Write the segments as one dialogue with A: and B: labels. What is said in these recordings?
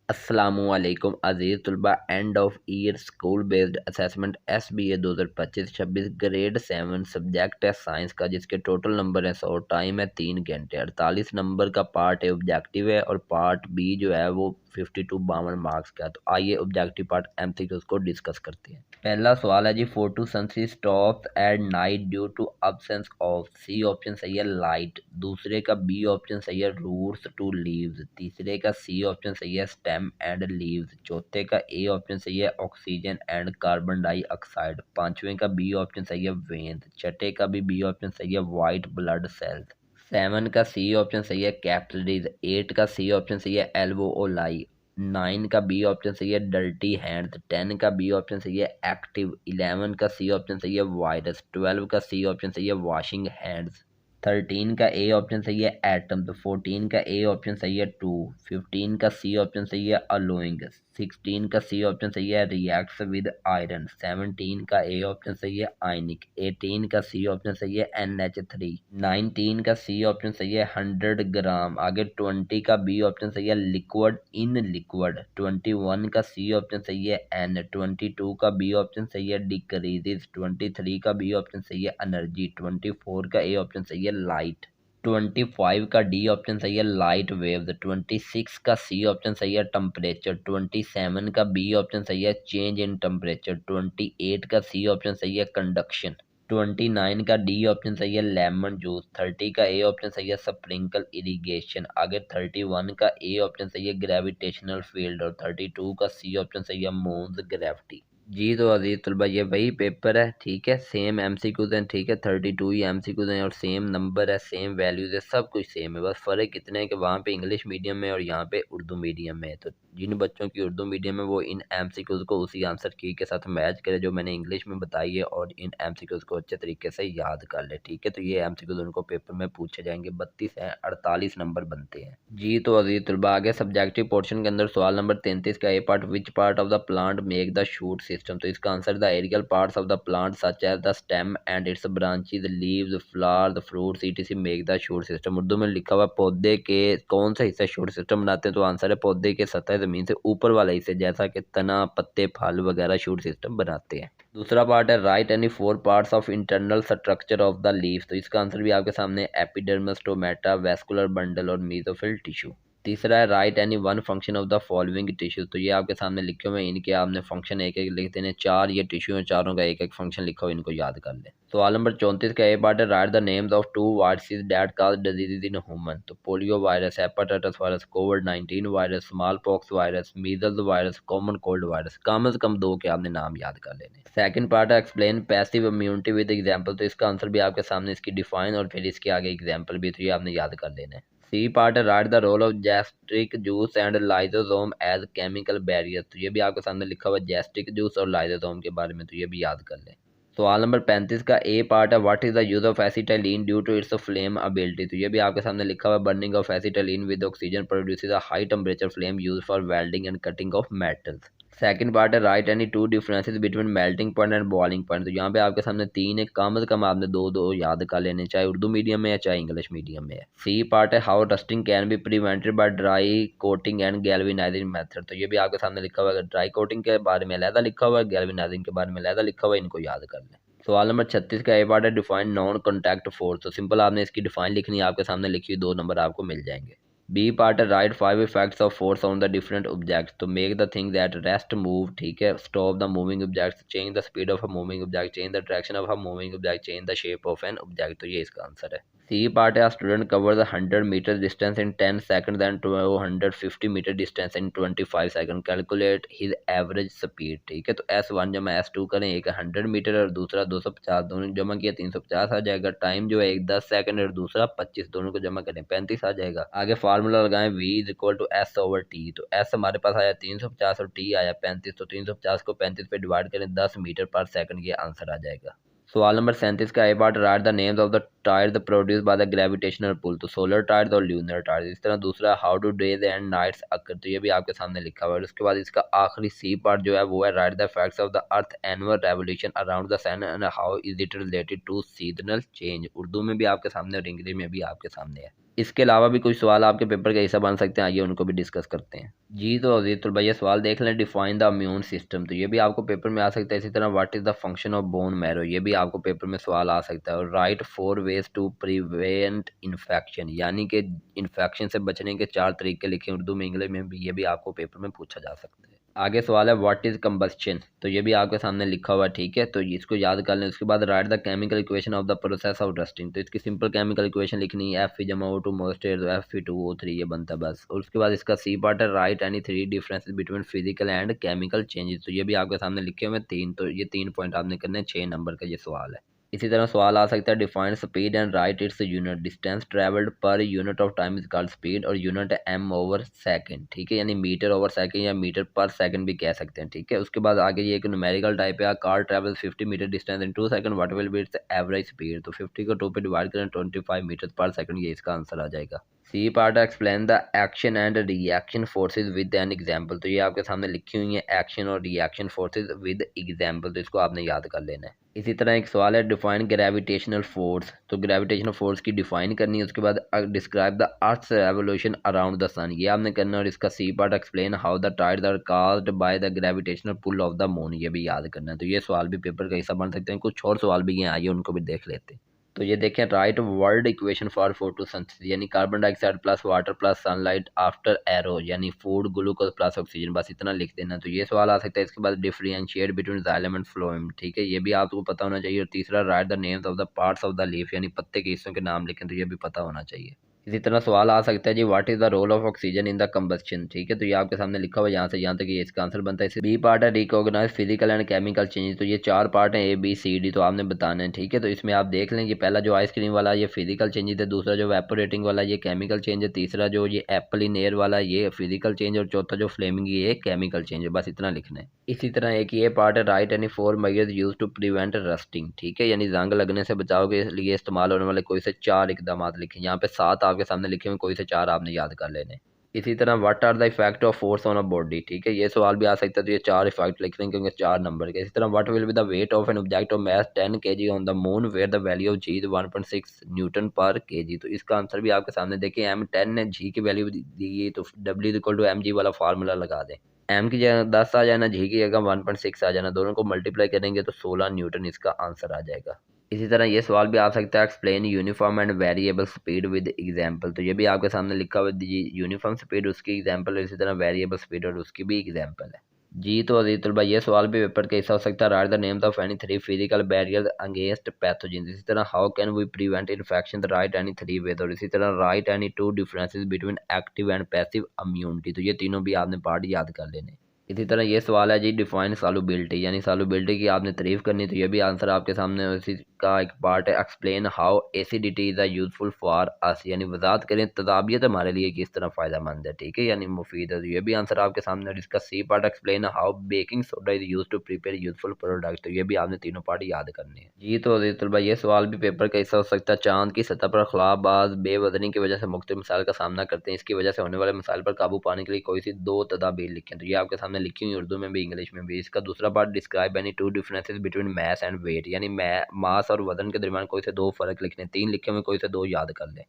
A: अस्सलामुअलैकुम अज़ीज़ तलबा। End of year school based assessment SBA 2025-26 grade 7 subject है साइंस का, जिसके टोटल नंबर है 100, टाइम है 3 घंटे। 48 नंबर का पार्ट है ऑब्जेक्टिव है, और पार्ट बी जो है वो 52 मार्क्स का। तो आइए ऑब्जेक्टिव पार्ट MCQs को डिस्कस करते हैं। पहला सवाल है जी, photosynthesis stops at night due to absence of. C option सही है लाइट, दूसरे का बी ऑप्शन सही है रूट्स टू लीव्स, तीसरे का सी ऑप्शन सही है स्टेम एंड लीव्स, चौथे का ए ऑप्शन सही है ऑक्सीजन एंड कार्बन डाइऑक्साइड, पांचवें का बी ऑप्शन सही है वेन्स, छठे का भी बी ऑप्शन सही है वाइट ब्लड सेल्स, 7 का सी ऑप्शन सही है कैपिलरीज, 8 का सी ऑप्शन सही है एल्वोओलाई, 9 का बी ऑप्शन सही है डर्टी हैंड्स, 10 का बी ऑप्शन सही है एक्टिव, 11 का सी ऑप्शन सही है वायरस, 12 का सी ऑप्शन सही है वॉशिंग हैंड्स, 13 का ए ऑप्शन सही है एटम, तो 14 का ए ऑप्शन सही है टू, 15 का सी ऑप्शन सही है अलोइंग, 16 का सी ऑप्शन सही है रिएक्ट्स विद आयरन, 17 का ए ऑप्शन सही है आयनिक, 18 का सी ऑप्शन सही है NH3, 19 का सी ऑप्शन सही है 100 ग्राम। आगे 20 का बी ऑप्शन सही है लिक्विड इन लिक्विड, 21 का सी ऑप्शन सही है N, 22 का बी ऑप्शन सही है डिक्रीजेस, 23 का बी ऑप्शन सही है एनर्जी, 24 का ए ऑप्शन सही है लाइट, 25 का डी ऑप्शन सही है लाइट वेव्स, 26 का सी ऑप्शन सही है टेम्परेचर, 27 का बी ऑप्शन सही है चेंज इन टेम्परेचर, 28 का सी ऑप्शन सही है कंडक्शन, 29 का डी ऑप्शन सही है लेमन जूस, 30 का ए ऑप्शन सही है स्प्रिंकल इरिगेशन, आगे 31 का ए ऑप्शन सही है ग्रेविटेशनल फील्ड, और 32 का सी ऑप्शन सही है मून्स ग्रेविटी। जी तो अजीज तलबा, ये वही पेपर है, ठीक है, सेम MCQs हैं, ठीक है, 32 ही MCQs हैं, और सेम नंबर है, सेम वैल्यूज है, सब कुछ सेम है। बस फ़र्क इतना है कि वहाँ पे इंग्लिश मीडियम में और यहाँ पे उर्दू मीडियम में है। तो जिन बच्चों की उर्दू मीडियम है वो इन MCQs को उसी आंसर की के साथ मैच करे जो मैंने इंग्लिश में बताई है, और इन MCQs को अच्छे तरीके से याद कर ले, ठीक है। तो ये MCQs उनको पेपर में पूछे जाएंगे, 32 हैं, 48 नंबर बनते हैं। जी तो अजीज तलबा, आगे सब्जेक्टिव पोर्शन के अंदर सवाल नंबर 33 का A part, which part of the plant make the shoot system. तो इसका answer the aerial parts of the plant such as the stem and its branches leaves flower the fruits etc make the shoot system. Urdu में लिखा हुआ पौधे के कौन सा हिस्सा शूट सिस्टम बनाते हैं, तो आंसर है पौधे के सतह जमीन से ऊपर वाला हिस्से, जैसा कि तना, पत्ते, फल वगैरह शूट सिस्टम बनाते हैं। दूसरा पार्ट है write any 4 parts of internal structure of the leaf. तो इसका आंसर भी आपके सामने एपिडर्मिस, स्टोमेटा, वेस्कुलर बंडल और मीजोफिल टिश्यू। तीसरा है write any one function of the following tissue. तो ये आपके सामने लिखे हुए हैं, इनके आपने फंक्शन एक एक लिख देने। 4 ये टिश्यू हैं, चारों का एक एक फंक्शन लिखा हुआ, इनको याद कर ले। सवाल नंबर 34 का ए पार्ट है write the names of 2 viruses that cause disease in human. तो पोलियो वायरस, हेपेटाइटिस वायरस, कोविड-19 virus, small pox virus, measles virus, common cold virus. कम से कम 2 के आपने नाम याद कर लेने। सेकंड पार्ट है explain passive immunity with example. तो इसका आंसर भी आपके सामने, इसकी डिफाइन और फिर इसके आगे एग्जांपल भी, तो ये आपने याद कर लेने। सी पार्ट है write the role of gastric juice and lysosome as chemical barrier. तो ये भी आपके सामने लिखा हुआ है गैस्ट्रिक जूस और लाइसोसोम के बारे में, तो ये भी याद कर लें। सवाल नंबर 35 का ए पार्ट है what is the use of acetylene due to its flame ability. तो ये भी आपके सामने लिखा हुआ है burning of acetylene with oxygen produces a high temperature flame use for welding and cutting of metals. Second part है write any 2 differences between melting point and boiling point. तो यहाँ पे आपके सामने 3 है, कम से कम आपने दो दो याद कर लेने, चाहे उर्दू मीडियम में है चाहे इंग्लिश मीडियम में है। सी पार्ट है how dusting can be prevented by dry coating and galvanising method. तो ये भी आपके सामने लिखा हुआ है, ड्राई कोटिंग के बारे में अलहदा लिखा हुआ है, गैल्वेनाइजिंग के बारे में अलहदा लिखा हुआ है, इनको याद कर लें। सवाल नंबर 36 का ए पार्ट है डिफाइन नॉन कॉन्टैक्ट फोर्स। तो सिंपल आपने इसकी डिफाइन लिखनी है, आपके सामने लिखी हुई 2 नंबर आपको मिल जाएंगे। बी पार्ट है write 5 effects of force on the different objects. तो make the thing that rest move, ठीक है, stop the moving objects, change the speed of a moving object, change the direction of a moving object, change the shape of an object. तो ये इसका answer है। C part है student cover the 100 meter distance in 10 second then 250 meter distance in 25 second, calculate his average speed. ठीक है, तो S1 जमा S2 करें, एक 100 मीटर और दूसरा 250, दोनों जमा किया 350 आ जाएगा। टाइम जो है एक 10 सेकंड और दूसरा 25, दोनों को जमा करें 35 आ जाएगा। आगे फार्मूला लगाएं V is equal to S/T। तो S हमारे पास आया 350 और T आया 35, तो 350 को 35 पे डिवाइड करें 10 मीटर पर सेकंड, ये आंसर आ जाएगा। सवाल नंबर 37 का A part write the names of the tides produce by the gravitational pull. तो सोलर टायर्स और ल्यूनर टायर्स। इस तरह दूसरा how do days and nights occur. तो ये भी आपके सामने लिखा हुआ है। उसके बाद इसका आखिरी सी पार्ट जो है वो है write the facts of the earth annual revolution around the sun and how is it related to seasonal change. Urdu में भी आपके सामने और इंग्लिश में भी आपके सामने है। इसके अलावा भी कुछ सवाल आपके पेपर के हिस्सा बन सकते हैं, आइए उनको भी डिस्कस करते हैं। जी तो अजीज तो भैया सवाल देख लें, डिफाइन द इम्यून सिस्टम, तो ये भी आपको पेपर में आ सकता है। इसी तरह what is the function of bone marrow, ये भी आपको पेपर में सवाल आ सकता है। और write 4 ways to prevent infection, यानी कि इन्फेक्शन से बचने के 4 तरीके लिखे उर्दू में, इंग्लिश में भी, ये भी आपको पेपर में पूछा जा सकता है। आगे सवाल है व्हाट इज कंबस्शन, तो ये भी आपके सामने लिखा हुआ है, ठीक है, तो इसको याद कर लें। उसके बाद right the chemical equation of the process of rusting, तो इसकी सिंपल केमिकल इक्वेशन लिखनी है, एफ जमा ओ टू मोस्टेट Fe2O3, ये बनता है बस। और उसके बाद इसका सी पार्ट है write any 3 differences between physical and chemical changes, तो ये भी आपके सामने लिखे हुए 3, तो ये 3 पॉइंट आपने करने हैं, 6 नंबर का ये सवाल है। इसी तरह सवाल आ सकता है define speed and right its unit, distance travelled per unit of time is called speed, और यूनिट एम ओवर सेकंड, ठीक है, यानी मीटर ओवर सेकंड या मीटर पर सेकंड भी कह सकते हैं, ठीक है। उसके बाद आगे ये एक न्यूमेरिकल टाइप है, car travel 50 metre distance in 2 second, what will be its average speed, तो 50 को 2 पे डिवाइड करें 25 मीटर पर सेकंड, ये इसका आंसर आ जाएगा। C part explain the action and reaction forces with an example, तो ये आपके सामने लिखी हुई है एक्शन और रिएक्शन फोर्सेज विद एग्जाम्पल, तो इसको आपने याद कर लेना है। इसी तरह एक सवाल है डिफाइन ग्रेविटेशनल फोर्स, तो ग्रेविटेशनल फोर्स की डिफाइन करनी है। उसके बाद describe the earth's revolution around the sun, ये आपने करना है। और इसका C part explain how the tides are caused by the gravitational pull of the moon, ये भी याद करना है। तो ये सवाल भी पेपर का हिस्सा बन सकते हैं। कुछ और सवाल भी हैं, आइए उनको भी देख लेते हैं। तो ये देखें, write word equation for photosynthesis, यानी carbon dioxide plus water plus sunlight after arrow, यानी फूड ग्लूकोज प्लस ऑक्सीजन, बस इतना लिख देना। तो ये सवाल आ सकता है। इसके बाद differentiate between xylem and phloem, ठीक है, ये भी आपको पता होना चाहिए। और तीसरा right the names of the parts of the leaf, यानी पत्ते के हिस्सों के नाम लिखें, तो ये भी पता होना चाहिए। इसी तरह सवाल आ सकता है जी what is the role of oxygen in the combustion, ठीक है, तो ये आपके सामने लिखा हुआ है यहाँ से यहाँ तक, ये इसका आंसर बनता है। बी पार्ट है recognise physical and chemical changes, तो ये 4 पार्ट हैं ABCD, तो आपने बताना है, ठीक है। तो इसमें आप देख लें, ये पहला जो आइसक्रीम वाला ये फिजिकल चेंजेस है, दूसरा जो वेपोरेटिंग वाला ये केमिकल चेंज है, तीसरा जो ये एप्पल इन एयर वाला ये फिजिकल चेंज, और चौथा जो फ्लेमिंग ये केमिकल चेंज है, बस इतना लिखना है। इसी तरह एक ये पार्ट है write any 4 measures use to prevent rusting, ठीक है, यानी जंग लगने से बचाव के लिए इस्तेमाल होने वाले कोई से 4 इकदाम लिखे, यहाँ पे 7 आपके सामने लिखे हुए, कोई से 4 आपने याद कर लेने। इसी तरह what are the effect of force on a body, ठीक है, ये सवाल भी आ सकता है। तो ये 4 इफेक्ट लिख रहे हैं क्योंकि 4 नंबर के। इसी तरह what will be the weight of an object of mass 10 kg on the moon where the value of g 1.6 newton per kg, तो इसका आंसर भी आपके सामने देखिए। M10 है, जी की वैल्यू दी गई, तो W=mg वाला फार्मूला लगा दें। एम की जगह 10 आ जाना, जी की जगह 1.6 आ जाना, दोनों को मल्टीप्लाई करेंगे तो 16 न्यूटन इसका आंसर आ जाएगा। इसी तरह ये सवाल भी आ सकता है explain uniform and variable speed with example, तो ये भी आपके सामने लिखा हुआ है, यूनिफॉर्म स्पीड उसकी एग्जांपल, इसी तरह वेरिएबल स्पीड और उसकी भी एग्जांपल है। जी तो अजीज तलबा ये सवाल भी पेपर का हिस्सा हो सकता है। Write the names of any 3 physical barrier against pathogens, इसी तरह how can we prevent infection, the write any 3 ways, और इसी तरह write any 2 differences between active and passive immunity, तो ये तीनों भी आपने पार्ट याद कर लेने। इसी तरह ये सवाल है जी डिफाइन सॉल्युबिलिटी, यानी सॉल्युबिलिटी की आपने तारीफ करनी, तो ये भी आंसर आपके सामने है। इसी का एक पार्ट है explain how acidity is useful for us, यानी वजाहत करें तदाबियत हमारे लिए किस तरह फ़ायदेमंद है, ठीक है, यानी मुफीद है, तो ये भी आंसर आपके सामने। और इसका C part explain how baking soda is use to prepare useful product, तो ये भी आपने तीनों पार्ट याद करने हैं। जी तो अज़ीज़ तलबा ये सवाल भी पेपर का हिस्सा हो सकता है। चांद की सतह पर खलाबाज बेवजनी की वजह से मुख्तलिफ मसाइल का सामना करते हैं, इसकी वजह से होने वाले मसाइल पर काबू पाने के लिए कोई सी 2 तदाबीर लिखें, तो ये आपके सामने लिखी हुई उर्दू में भी इंग्लिश में भी। इसका दूसरा part describe any 2 differences between mass and weight, यानी मास और वजन के दरमियान कोई से 2 फर्क लिखने, 3 लिखे हुए, कोई से 2 याद कर लें।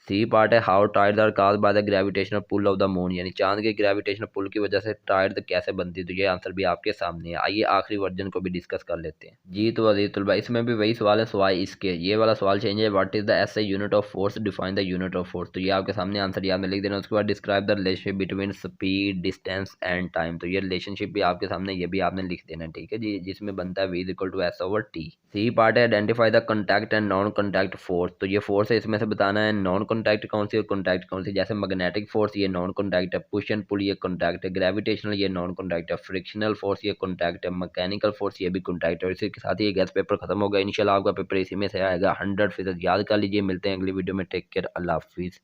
A: सी पार्ट है how tides are caused by the gravitational pull of the moon, यानी चांद के ग्रेविटेशनल पुल की वजह से टायर्स कैसे बनती है, तो ये आंसर भी आपके सामने है। आइए आखिरी वर्जन को भी डिस्कस कर लेते हैं। जी तो अजीज तलबा इसमें भी वही सवाल है सवाई इसके, ये वाला सवाल चेंज है what is the SI unit of force, define the unit of force, तो ये आपके सामने आंसर याद में लिख देना। उसके बाद describe the relationship between speed distance and time, तो ये रिलेशनशिप भी आपके सामने, ये भी आपने लिख देना, ठीक है जी, जिसमें बनता है V=S/T। सी पार्ट है identify the contact and non contact force, तो ये फोर्स है, इसमें से बताना है नॉन कॉन्टैक्ट कौन सी और कॉन्टैक्ट कौन सी। जैसे मैग्नेटिक फोर्स ये नॉन कॉन्टैक्ट है, पुश एंड पुल ये कॉन्टैक्ट है, ग्रेविटेशनल ये नॉन कॉन्टैक्ट है, फ्रिक्शनल फोर्स ये कॉन्टैक्ट है, मैकेनिकल फोर्स ये भी कॉन्टैक्ट है। और इसी के साथ ही गैस पेपर खत्म होगा। इंशाल्लाह आपका पेपर इसी में से आएगा 100%, याद कर लीजिए। मिलते हैं अगली वीडियो में, टेक केयर, अल्लाह हाफिज़।